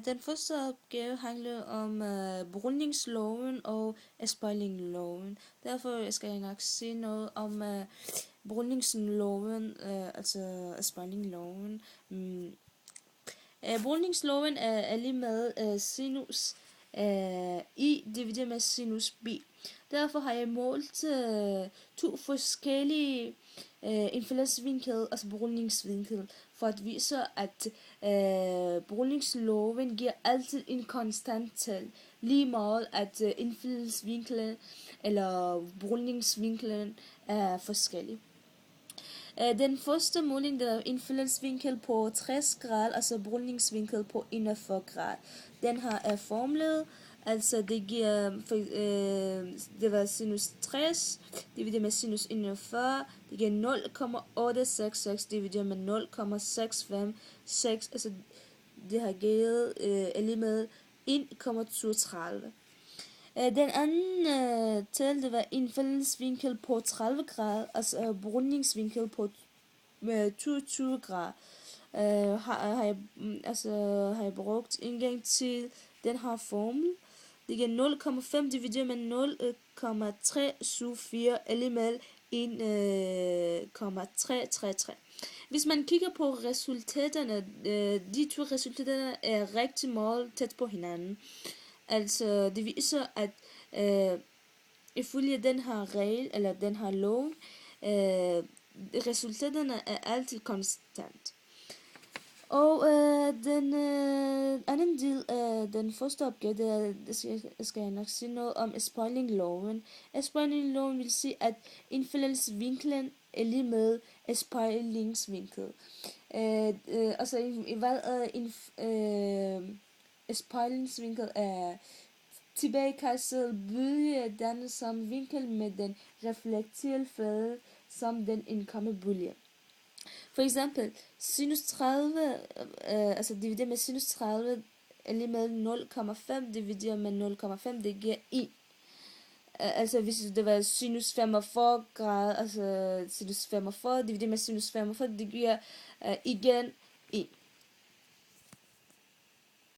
Den første opgave handler om brydningsloven og spejlingsloven. Derfor skal jeg nok sige noget om brydningsloven, altså spejlingsloven. Brydningsloven er lige med sinus i divideret med sinus b. Derfor har jeg målt to forskellige indfaldsvinkel, altså brydningsvinkel, for at vise, at brydningsloven giver altid en konstant tal, lige meget at indfaldsvinklen eller brydningsvinklen er forskellig. Den første måling er indfaldsvinkel på 60 grader, altså brydningsvinkel på 41 grader. Den her er formlet, altså det giver, det var sinus 60 divideret med sinus 41, det giver 0,866 divideret med 0,656, altså det har givet lige med 1,32. Den anden tal, det var indfaldsvinkel på 30 grader, altså brydningsvinkel på 22 grader. Har jeg brugt en gang til den her formel. Det giver 0,5 divideret med 0,374 eller med 1,333. Hvis man kigger på resultaterne, de to resultater er rigtig meget tæt på hinanden. Altså det viser, at ifølge den her regel, eller den her lov, resultaterne er altid konstant. Og den anden del af den første opgave, det skal jeg nok sige noget om spejlingsloven. Spejlingsloven vil sige, at indfaldsvinklen er lige med spejlingsvinkel. Altså spejlingsvinkel er tilbagekastet bølge dannet som vinkel med den reflekterede flade som den indkommende bølge. For eksempel sinus 30, altså divideret med sinus 30 er lige med 0,5 divideret med 0,5, det giver 1. Altså hvis det var sinus 45 grader, altså sinus 45 divideret med sinus 45, det giver igen